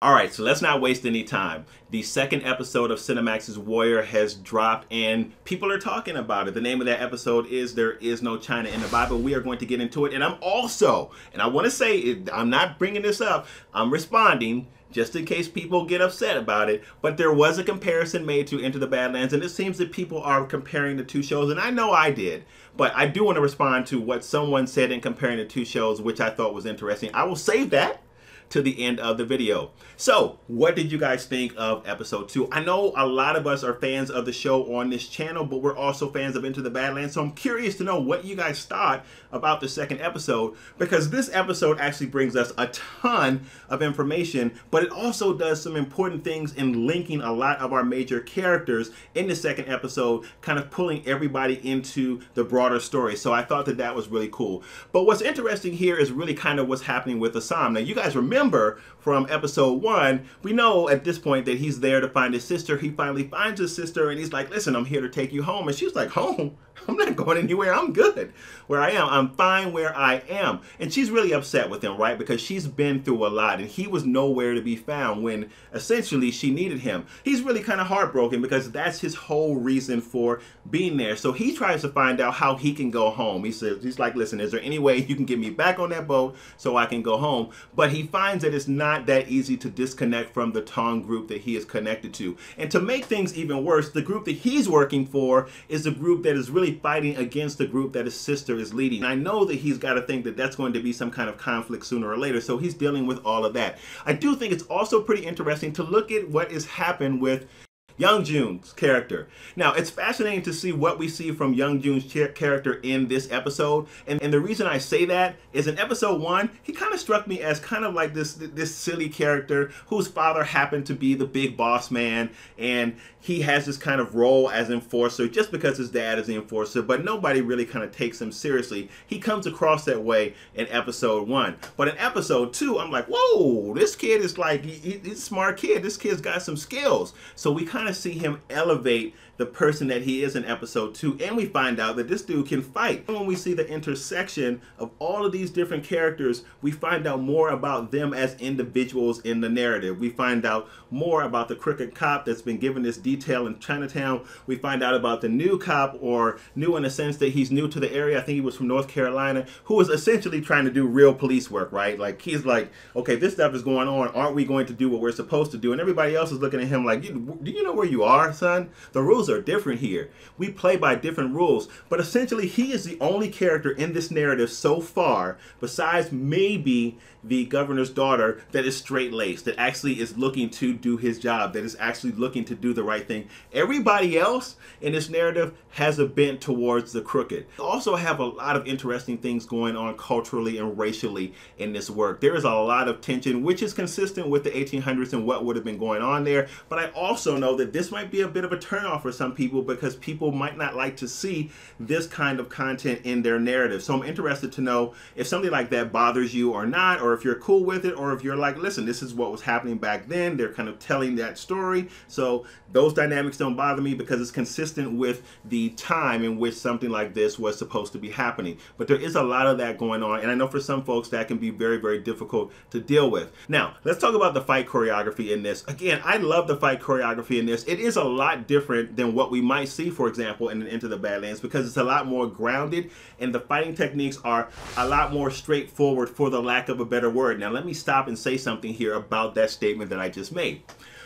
Alright, so let's not waste any time. The second episode of Cinemax's Warrior has dropped and people are talking about it. The name of that episode is There Is No China in the Bible. We are going to get into it. And I'm also, and I want to say, I'm not bringing this up, I'm responding just in case people get upset about it. But there was a comparison made to Into the Badlands, and it seems that people are comparing the two shows, and I know I did. But I do want to respond to what someone said in comparing the two shows, which I thought was interesting. I will save that to the end of the video. So, what did you guys think of episode 2? I know a lot of us are fans of the show on this channel, but we're also fans of Into the Badlands, so I'm curious to know what you guys thought about the second episode, because this episode actually brings us a ton of information, but it also does some important things in linking a lot of our major characters in the second episode, kind of pulling everybody into the broader story. So I thought that that was really cool. But what's interesting here is really kind of what's happening with Assam. Now, you guys remember from episode 1, we know at this point that he's there to find his sister. He finally finds his sister and he's like, listen, I'm here to take you home. And she's like, home? I'm not going anywhere. I'm good where I am. I'm fine where I am. And she's really upset with him, right? Because she's been through a lot and he was nowhere to be found when essentially she needed him. He's really kind of heartbroken because that's his whole reason for being there. So he tries to find out how he can go home. He's like, listen, is there any way you can get me back on that boat so I can go home? But he finds that it's not that easy to disconnect from the Tong group that he is connected to. And to make things even worse, the group that he's working for is a group that is really fighting against the group that his sister is leading. And I know that he's got to think that that's going to be some kind of conflict sooner or later, so he's dealing with all of that. I do think it's also pretty interesting to look at what has happened with Young Jun's character. Now, it's fascinating to see what we see from Young Jun's character in this episode. And the reason I say that is in episode 1, he kind of struck me as kind of like this silly character whose father happened to be the big boss man. And he has this kind of role as enforcer just because his dad is the enforcer, but nobody really kind of takes him seriously. He comes across that way in episode 1. But in episode 2, I'm like, whoa, this kid is like, he's a smart kid. This kid's got some skills. So we kind of see him elevate the person that he is in episode 2, and we find out that this dude can fight. When we see the intersection of all of these different characters, we find out more about them as individuals in the narrative. We find out more about the crooked cop that's been given this detail in Chinatown. We find out about the new cop, or new in the sense that he's new to the area. I think he was from North Carolina, who was essentially trying to do real police work, right? Like, he's like, okay, this stuff is going on. Aren't we going to do what we're supposed to do? And everybody else is looking at him like, do you know where you are, son? The rules are different here. We play by different rules. But essentially, he is the only character in this narrative so far, besides maybe the governor's daughter, that is straight-laced, that actually is looking to do his job, that is actually looking to do the right thing. Everybody else in this narrative has a bent towards the crooked. We also have a lot of interesting things going on culturally and racially in this work. There is a lot of tension, which is consistent with the 1800s and what would have been going on there. But I also know that this might be a bit of a turnoff for some people, because people might not like to see this kind of content in their narrative. So I'm interested to know if something like that bothers you or not, or if you're cool with it, or if you're like, listen, this is what was happening back then. They're kind of telling that story. So those dynamics don't bother me because it's consistent with the time in which something like this was supposed to be happening. But there is a lot of that going on, and I know for some folks that can be very, very difficult to deal with. Now, let's talk about the fight choreography in this. Again, I love the fight choreography in this. It is a lot different than what we might see, for example, in Into the Badlands, because it's a lot more grounded and the fighting techniques are a lot more straightforward, for the lack of a better word. Now, let me stop and say something here about that statement that I just made.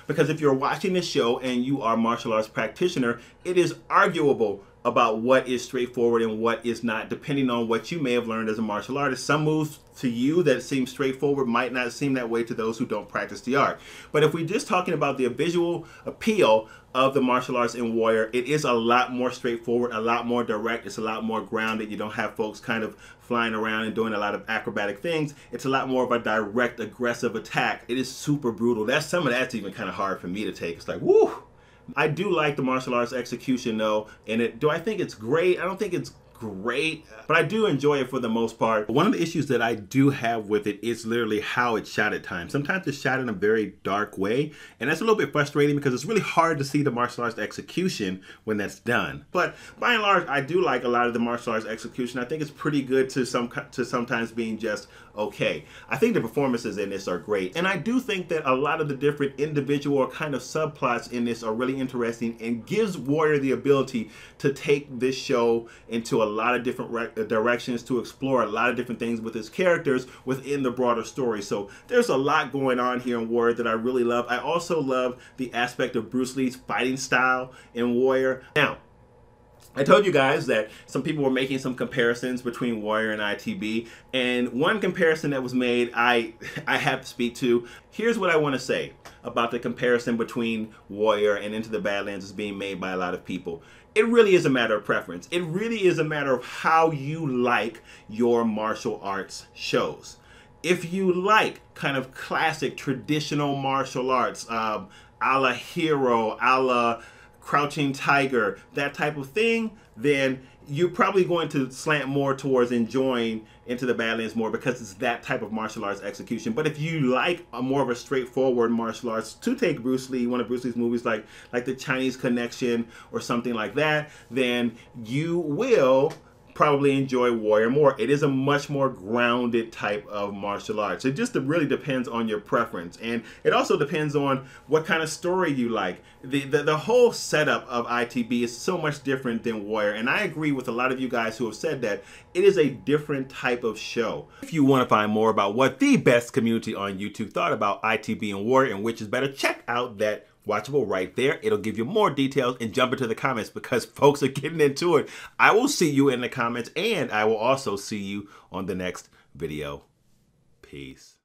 Because if you're watching this show and you are a martial arts practitioner, it is arguable about what is straightforward and what is not, depending on what you may have learned as a martial artist. Some moves to you that seem straightforward might not seem that way to those who don't practice the art. But if we're just talking about the visual appeal of the martial arts in Warrior, it is a lot more straightforward, a lot more direct. It's a lot more grounded. You don't have folks kind of flying around and doing a lot of acrobatic things. It's a lot more of a direct, aggressive attack. It is super brutal. Some of that's even kind of hard for me to take. It's like, woo! I do like the martial arts execution though, and do I think it's great? I don't think it's great, but I do enjoy it for the most part. One of the issues that I do have with it is literally how it's shot at times. Sometimes it's shot in a very dark way, and that's a little bit frustrating because it's really hard to see the martial arts execution when that's done. But by and large, I do like a lot of the martial arts execution. I think it's pretty good to sometimes being just okay. I think the performances in this are great. And I do think that a lot of the different individual kind of subplots in this are really interesting and gives Warrior the ability to take this show into a lot of different directions, to explore a lot of different things with his characters within the broader story. So there's a lot going on here in Warrior that I really love. I also love the aspect of Bruce Lee's fighting style in Warrior. Now, I told you guys that some people were making some comparisons between Warrior and ITB, and one comparison that was made I have to speak to. Here's what I want to say about the comparison between Warrior and Into the Badlands is being made by a lot of people. It really is a matter of preference. It really is a matter of how you like your martial arts shows. If you like kind of classic traditional martial arts, a la Hero, a la Crouching Tiger, that type of thing, then you're probably going to slant more towards enjoying Into the Badlands more because it's that type of martial arts execution. But if you like a more of a straightforward martial arts, to take Bruce Lee, one of Bruce Lee's movies like The Chinese Connection or something like that, then you will probably enjoy Warrior more. It is a much more grounded type of martial arts. It just really depends on your preference, and it also depends on what kind of story you like. The whole setup of ITB is so much different than Warrior, and I agree with a lot of you guys who have said that it is a different type of show. If you want to find more about what the best community on YouTube thought about ITB and Warrior and which is better, check out that watchable right there. It'll give you more details, and jump into the comments because folks are getting into it. I will see you in the comments, and I will also see you on the next video. Peace.